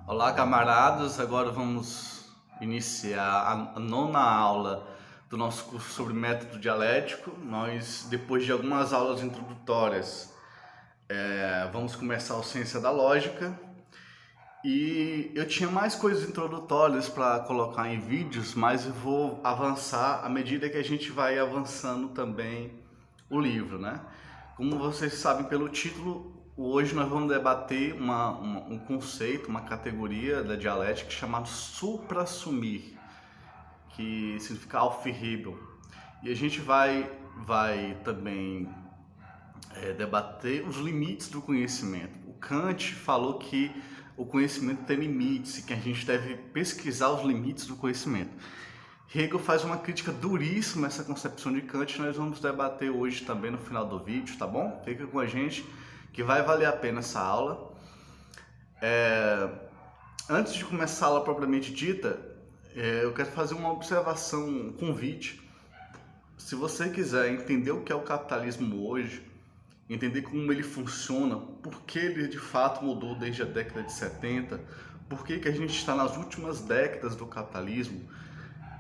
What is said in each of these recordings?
Olá, camaradas. Agora vamos iniciar a nona aula do nosso curso sobre método dialético. Nós, depois de algumas aulas introdutórias, vamos começar a ciência da lógica. E eu tinha mais coisas introdutórias para colocar em vídeos, mas eu vou avançar à medida que a gente vai avançando também o livro, né? Como vocês sabem pelo título, hoje nós vamos debater um conceito, uma categoria da dialética chamado suprassumir, que significa Aufhebung. E a gente vai também debater os limites do conhecimento. O Kant falou que o conhecimento tem limites e que a gente deve pesquisar os limites do conhecimento. Hegel faz uma crítica duríssima a essa concepção de Kant, nós vamos debater hoje também no final do vídeo, tá bom? Fica com a gente que vai valer a pena essa aula. Antes de começar a aula propriamente dita, eu quero fazer uma observação, um convite. Se você quiser entender o que é o capitalismo hoje, entender como ele funciona, por que ele de fato mudou desde a década de 70, por que a gente está nas últimas décadas do capitalismo,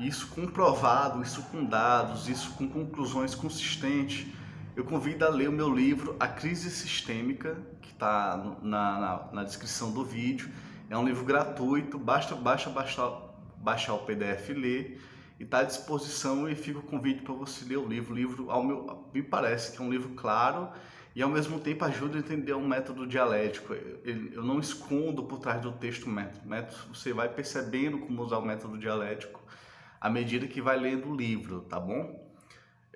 isso comprovado, isso com dados, isso com conclusões consistentes, eu convido a ler o meu livro A Crise Sistêmica, que está na descrição do vídeo. É um livro gratuito, basta baixar o PDF e ler, e está à disposição, e fica o convite para você ler o livro. O livro, me parece que é um livro claro e ao mesmo tempo ajuda a entender um método dialético. Eu não escondo por trás do texto método. Você vai percebendo como usar o método dialético à medida que vai lendo o livro, tá bom?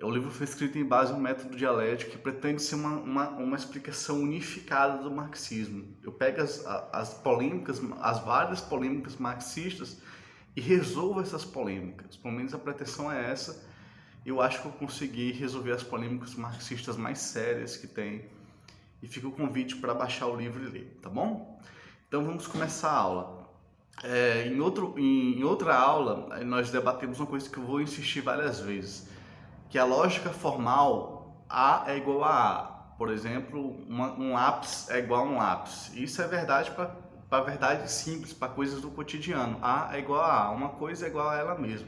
O livro foi escrito em base a um método dialético que pretende ser uma explicação unificada do marxismo. Eu pego as polêmicas, as várias polêmicas marxistas e resolvo essas polêmicas. Pelo menos a pretensão é essa. Eu acho que eu consegui resolver as polêmicas marxistas mais sérias que tem. E fica o convite para baixar o livro e ler, tá bom? Então vamos começar a aula. Em outra aula, nós debatemos uma coisa que eu vou insistir várias vezes, que a lógica formal A é igual a A. Por exemplo, um lápis é igual a um lápis. Isso é verdade para verdade simples, para coisas do cotidiano. A é igual a A, uma coisa é igual a ela mesma.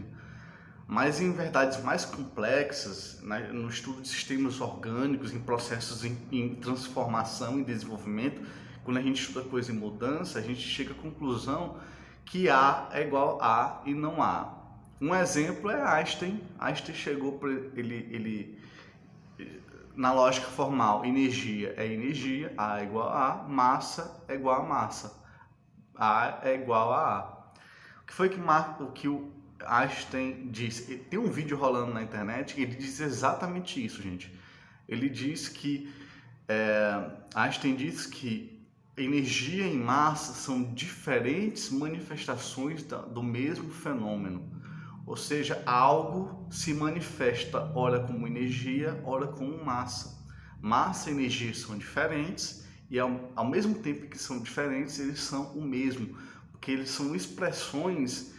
Mas em verdades mais complexas, né, no estudo de sistemas orgânicos, em processos em transformação e desenvolvimento, quando a gente estuda coisa em mudança, a gente chega à conclusão que A é igual a e não A. Um exemplo é Einstein. Einstein chegou para ele na lógica formal, energia é energia, A é igual a A, massa é igual a massa, A é igual a A. O que foi que o Einstein disse? Tem um vídeo rolando na internet e ele diz exatamente isso, gente. Ele diz que Einstein diz que energia e massa são diferentes manifestações do mesmo fenômeno. Ou seja, algo se manifesta ora como energia, ora como massa. Massa e energia são diferentes e ao mesmo tempo que são diferentes, eles são o mesmo, porque eles são expressões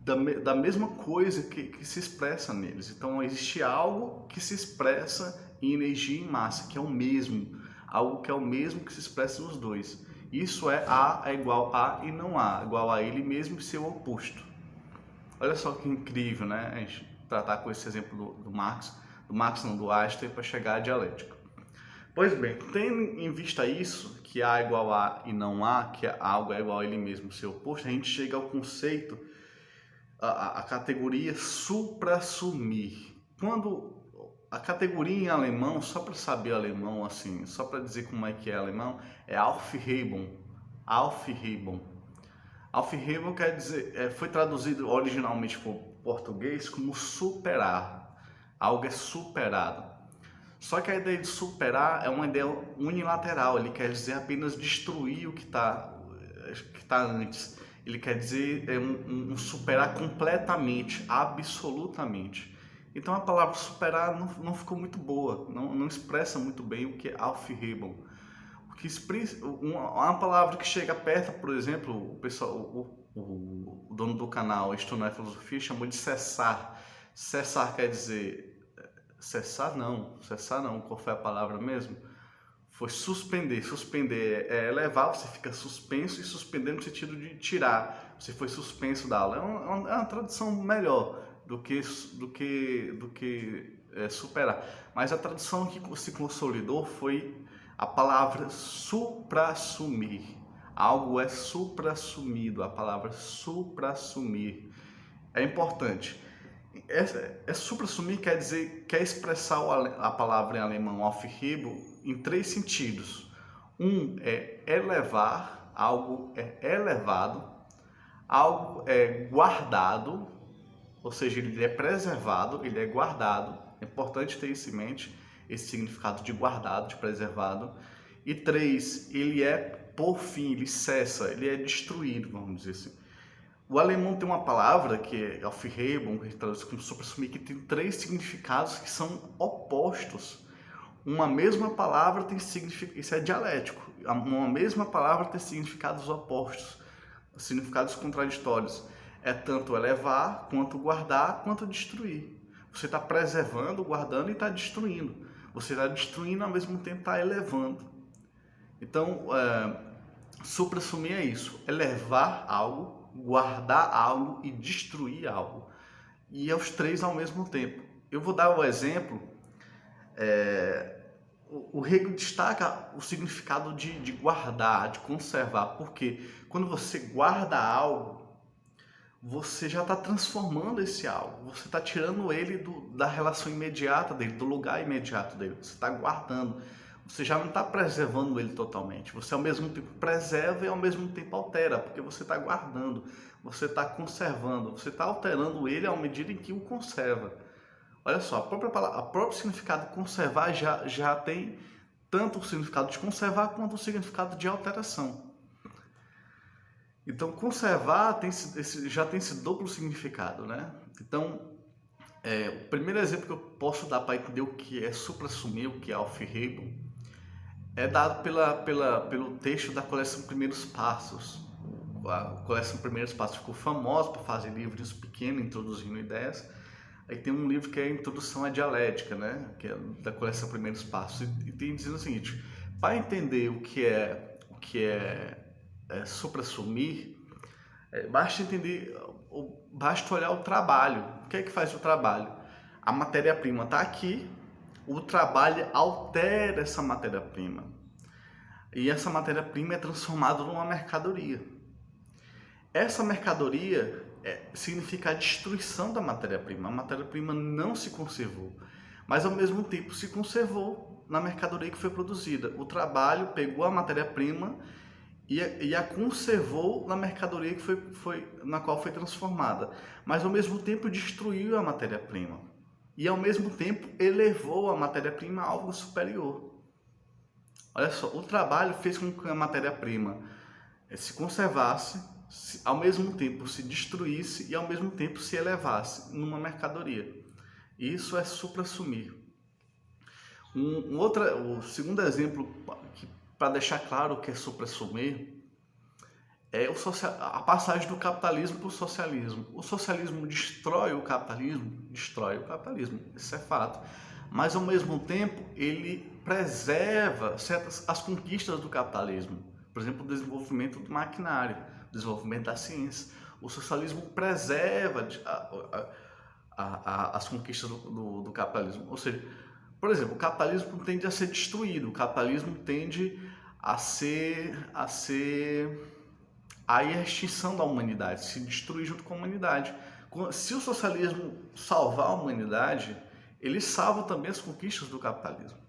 da mesma coisa que se expressa neles. Então existe algo que se expressa em energia e massa, que é o mesmo, algo que é o mesmo que se expressa nos dois. Isso é A é igual a e não A, igual a ele mesmo e seu oposto. Olha só que incrível, né? A gente tratar com esse exemplo do Einstein para chegar à dialética. Pois bem, tendo em vista isso, que A é igual a e não A, que algo é igual a ele mesmo, seu oposto, a gente chega ao conceito, a categoria suprassumir. Quando a categoria em alemão, só para saber alemão, assim, só para dizer como é que é alemão, é Aufhebung. Aufhebung. Aufhebung quer dizer, foi traduzido originalmente para o português como superar. Algo é superado. Só que a ideia de superar é uma ideia unilateral. Ele quer dizer apenas destruir o que está antes. Ele quer dizer um superar completamente, absolutamente. Então a palavra superar não ficou muito boa, não expressa muito bem o que é Aufhebung. Uma palavra que chega perto, por exemplo, o pessoal, o dono do canal Isto Não é Filosofia chamou de cessar. Cessar quer dizer cessar não, qual foi a palavra mesmo? Foi suspender. Suspender é elevar, você fica suspenso, e suspender no sentido de tirar. Você foi suspenso da aula. É uma tradução melhor do que superar. Mas a tradução que se consolidou foi a palavra suprassumir. Algo é suprassumido, a palavra suprassumir. É importante. Suprassumir quer dizer, quer expressar a palavra em alemão aufheben em três sentidos. Um é elevar, algo é elevado, algo é guardado, ou seja, ele é preservado, ele é guardado. É importante ter isso em mente, esse significado de guardado, de preservado. E três, ele é por fim, ele cessa, ele é destruído, vamos dizer assim. O alemão tem uma palavra que é aufheben, que traduz como suprassumir, que tem três significados que são opostos. Uma mesma palavra tem significado, isso é dialético. Uma mesma palavra tem significados opostos, significados contraditórios. É tanto elevar, quanto guardar, quanto destruir. Você está preservando, guardando e está destruindo. Você está destruindo, ao mesmo tempo está elevando. Então, suprassumir é isso, elevar algo, guardar algo e destruir algo. E é os três ao mesmo tempo. Eu vou dar o exemplo. O Hegel destaca o significado de guardar, de conservar, porque quando você guarda algo, você já está transformando esse algo, você está tirando ele da relação imediata dele, do lugar imediato dele, você está guardando, você já não está preservando ele totalmente, você ao mesmo tempo preserva e ao mesmo tempo altera, porque você está guardando, você está conservando, você está alterando ele à medida em que o conserva. Olha só, a próprio significado de conservar já tem tanto o significado de conservar quanto o significado de alteração. Então, conservar já tem esse duplo significado, né? Então, o primeiro exemplo que eu posso dar para entender o que é suprassumir, o que é aufheben, é dado pelo texto da coleção Primeiros Passos. A coleção Primeiros Passos ficou famosa por fazer livros pequenos, introduzindo ideias. Aí tem um livro que é a Introdução à Dialética, né? Que é da coleção Primeiros Passos. E tem dizendo o seguinte: para entender o que é suprassumir, basta olhar o trabalho. O que é que faz o trabalho? A matéria-prima está aqui, o trabalho altera essa matéria-prima. E essa matéria-prima é transformada numa mercadoria. Essa mercadoria significa a destruição da matéria-prima. A matéria-prima não se conservou, mas ao mesmo tempo se conservou na mercadoria que foi produzida. O trabalho pegou a matéria-prima e a conservou na mercadoria na qual foi transformada, mas ao mesmo tempo destruiu a matéria-prima e ao mesmo tempo elevou a matéria-prima a algo superior. Olha só, o trabalho fez com que a matéria-prima se conservasse, ao mesmo tempo se destruísse e ao mesmo tempo se elevasse numa mercadoria. Isso é suprassumir. O segundo exemplo, para deixar claro o que é suprassumir, é a passagem do capitalismo para o socialismo. O socialismo destrói o capitalismo, isso é fato. Mas ao mesmo tempo ele preserva as conquistas do capitalismo. Por exemplo, o desenvolvimento do maquinário, o desenvolvimento da ciência. O socialismo preserva as conquistas do capitalismo. Ou seja, por exemplo, o capitalismo tende a ser destruído, o capitalismo tende a extinção da humanidade, se destruir junto com a humanidade. Se o socialismo salvar a humanidade, ele salva também as conquistas do capitalismo.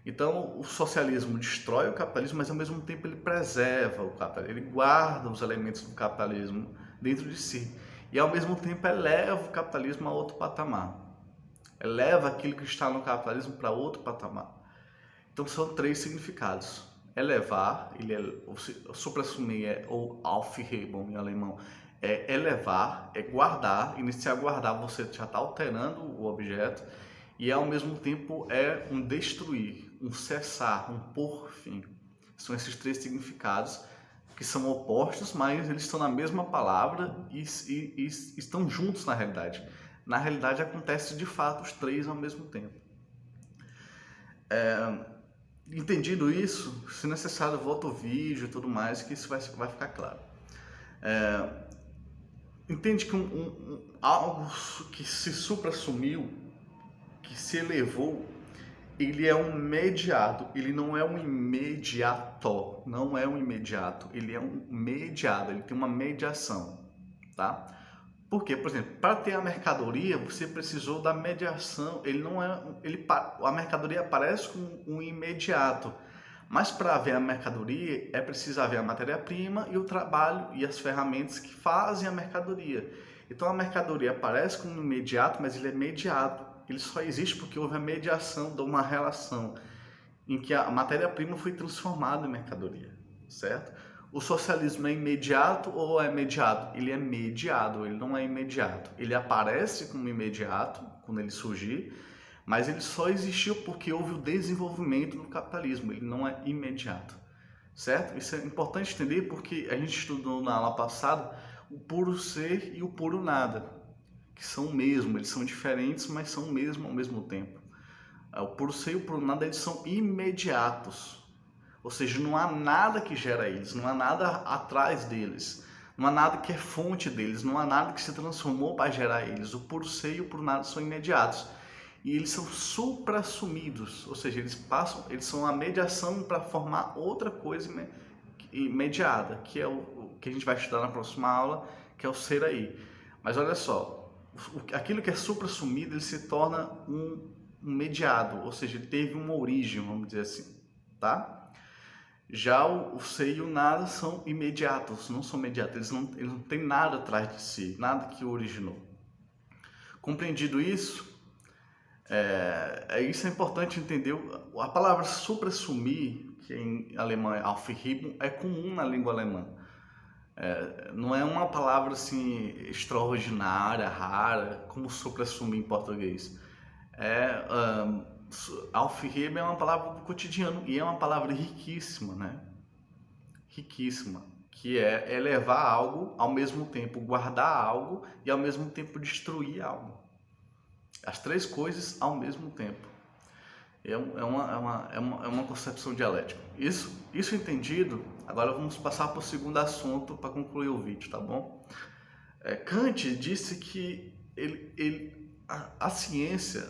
Então, o socialismo destrói o capitalismo, mas ao mesmo tempo ele preserva o capitalismo, ele guarda os elementos do capitalismo dentro de si. E ao mesmo tempo eleva o capitalismo a outro patamar. Eleva aquilo que está no capitalismo para outro patamar. Então, são três significados. Elevar, o suprassumir ou aufheben em alemão, é elevar, é guardar. Iniciar guardar, você já está alterando o objeto. E ao mesmo tempo é um destruir, um cessar, um por fim. São esses três significados que são opostos, mas eles estão na mesma palavra e estão juntos na realidade. Na realidade acontece de fato os três ao mesmo tempo. Entendido isso, se necessário, volta o vídeo e tudo mais, que isso vai ficar claro. Entende que algo que se supra-sumiu, que se elevou, ele é um mediado, ele não é um imediato, não é um imediato, ele é um mediado, ele tem uma mediação, tá? Por quê? Por exemplo, para ter a mercadoria, você precisou da mediação, a mercadoria aparece como um imediato, mas para haver a mercadoria é preciso haver a matéria-prima e o trabalho e as ferramentas que fazem a mercadoria. Então a mercadoria aparece como imediato, mas ele é mediado. Ele só existe porque houve a mediação de uma relação em que a matéria-prima foi transformada em mercadoria, certo? O socialismo é imediato ou é mediado? Ele é mediado, ele não é imediato. Ele aparece como imediato quando ele surgir, mas ele só existiu porque houve o desenvolvimento do capitalismo, ele não é imediato, certo? Isso é importante entender porque a gente estudou na aula passada o puro ser e o puro nada, que são o mesmo, eles são diferentes, mas são o mesmo ao mesmo tempo. O puro ser e o puro nada, eles são imediatos, ou seja, não há nada que gera eles, não há nada atrás deles, não há nada que é fonte deles, não há nada que se transformou para gerar eles. O puro ser e o puro nada são imediatos. E eles são supra-sumidos, ou seja, eles são a mediação para formar outra coisa imediata, que é o que a gente vai estudar na próxima aula, que é o ser aí. Mas olha só, aquilo que é supra-sumido, ele se torna um mediado, ou seja, ele teve uma origem, vamos dizer assim, tá? Já o ser e o nada são imediatos, não são imediatos, eles não têm nada atrás de si, nada que o originou. Compreendido isso, isso é importante entender. A palavra supra-sumir, que em alemão é Aufhebung, é comum na língua alemã. Não é uma palavra assim extraordinária, rara, como supra-sumir em português. Aufhebung é uma palavra do cotidiano e é uma palavra riquíssima, né? Riquíssima, que é elevar algo ao mesmo tempo, guardar algo e ao mesmo tempo destruir algo. As três coisas ao mesmo tempo. É uma concepção dialética. Isso entendido, agora vamos passar para o segundo assunto para concluir o vídeo, tá bom? Kant disse que a ciência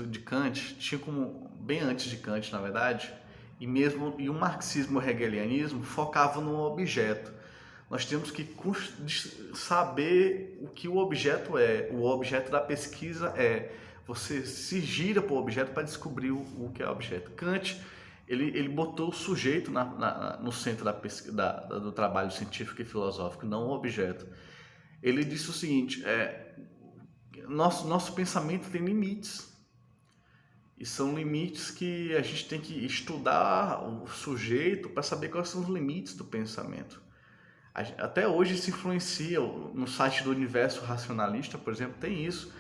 de Kant, tinha como, bem antes de Kant, na verdade, e o marxismo e o hegelianismo focavam no objeto. Nós temos que saber o que o objeto é. O objeto da pesquisa você se gira para o objeto para descobrir o que é o objeto. Kant, ele botou o sujeito no centro do trabalho científico e filosófico, não o objeto. Ele disse o seguinte, nosso pensamento tem limites. E são limites que a gente tem que estudar o sujeito para saber quais são os limites do pensamento. Até hoje se influencia, no site do Universo Racionalista, por exemplo, tem isso,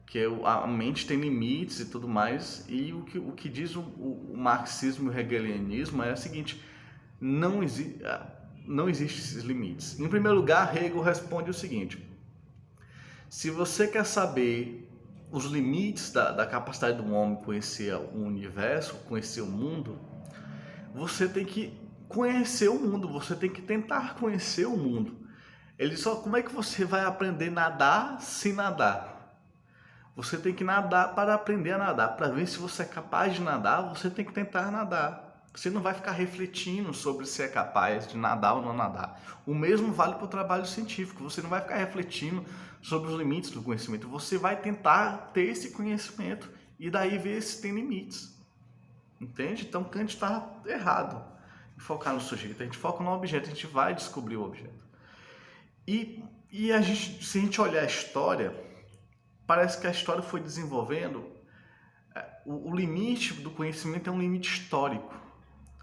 que a mente tem limites e tudo mais, e o que diz o marxismo e o hegelianismo é o seguinte, não existem esses limites. Em primeiro lugar, Hegel responde o seguinte, se você quer saber os limites da capacidade do homem conhecer o universo, conhecer o mundo, você tem que conhecer o mundo, você tem que tentar conhecer o mundo. Ele diz, como é que você vai aprender a nadar sem nadar? Você tem que nadar para aprender a nadar. Para ver se você é capaz de nadar, você tem que tentar nadar. Você não vai ficar refletindo sobre se é capaz de nadar ou não nadar. O mesmo vale para o trabalho científico. Você não vai ficar refletindo sobre os limites do conhecimento. Você vai tentar ter esse conhecimento e daí ver se tem limites. Entende? Então Kant está errado em focar no sujeito. A gente foca no objeto, a gente vai descobrir o objeto. E se a gente olhar a história, parece que a história foi desenvolvendo. O limite do conhecimento é um limite histórico.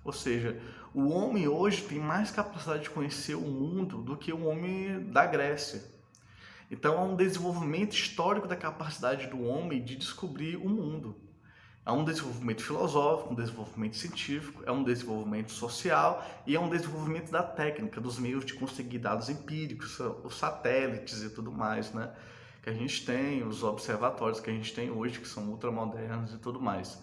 Ou seja, o homem hoje tem mais capacidade de conhecer o mundo do que o homem da Grécia. Então, há um desenvolvimento histórico da capacidade do homem de descobrir o mundo. Há um desenvolvimento filosófico, um desenvolvimento científico, é um desenvolvimento social e é um desenvolvimento da técnica, dos meios de conseguir dados empíricos, os satélites e tudo mais, né? Que a gente tem, os observatórios que a gente tem hoje, que são ultramodernos e tudo mais.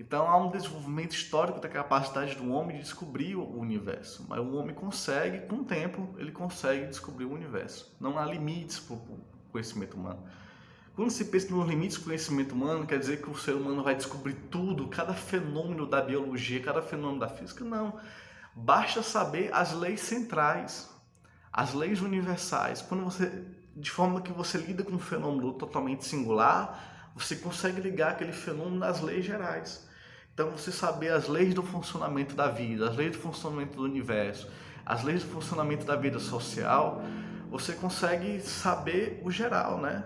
Então há um desenvolvimento histórico da capacidade do homem de descobrir o universo. Mas o homem consegue, com o tempo, ele consegue descobrir o universo. Não há limites para o conhecimento humano. Quando se pensa nos limites do conhecimento humano, quer dizer que o ser humano vai descobrir tudo, cada fenômeno da biologia, cada fenômeno da física. Não. Basta saber as leis centrais, as leis universais. De forma que você lida com um fenômeno totalmente singular, você consegue ligar aquele fenômeno nas leis gerais. Então, você saber as leis do funcionamento da vida, as leis do funcionamento do universo, as leis do funcionamento da vida social, você consegue saber o geral, né?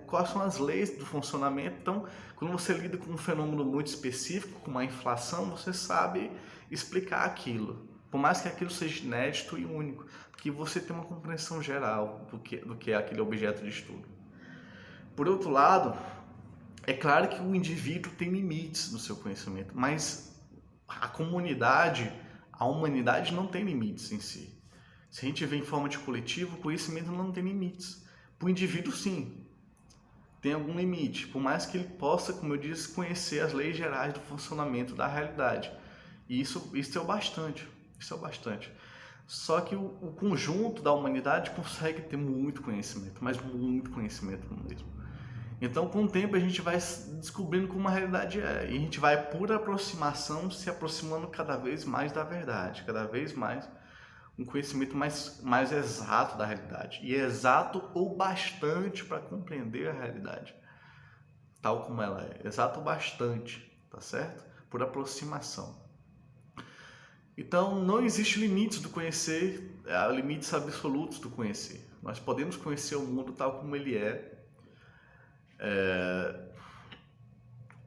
Quais são as leis do funcionamento. Então, quando você lida com um fenômeno muito específico, como a inflação, você sabe explicar aquilo. Por mais que aquilo seja inédito e único, porque você tem uma compreensão geral do que é aquele objeto de estudo. Por outro lado, é claro que o indivíduo tem limites no seu conhecimento, mas a humanidade não tem limites em si. Se a gente vê em forma de coletivo, o conhecimento não tem limites. Para o indivíduo, sim, tem algum limite, por mais que ele possa, como eu disse, conhecer as leis gerais do funcionamento da realidade. E isso é o bastante. Isso é o bastante. Só que o conjunto da humanidade consegue ter muito conhecimento, mas muito conhecimento mesmo. Então, com o tempo, a gente vai descobrindo como a realidade é. E a gente vai, por aproximação, se aproximando cada vez mais da verdade. Cada vez mais um conhecimento mais exato da realidade. E exato o bastante para compreender a realidade. Tal como ela é. Exato o bastante, tá certo? Por aproximação. Então, não existe limites do conhecer, limites absolutos do conhecer. Nós podemos conhecer o mundo tal como ele é.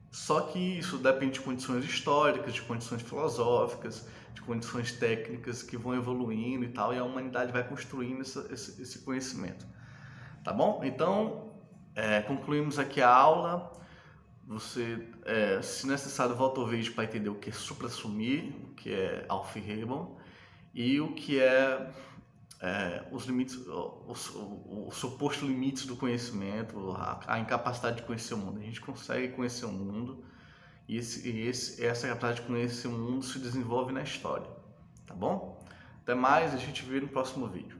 Só que isso depende de condições históricas, de condições filosóficas, de condições técnicas que vão evoluindo e tal, e a humanidade vai construindo esse conhecimento. Tá bom? Então, concluímos aqui a aula. Você, se necessário, volta ao vídeo para entender o que é suprassumir, o que é Aufhebung e o que é os limites, o suposto limites do conhecimento, a incapacidade de conhecer o mundo. A gente consegue conhecer o mundo e essa capacidade de conhecer o mundo se desenvolve na história, tá bom? Até mais, a gente vê no próximo vídeo.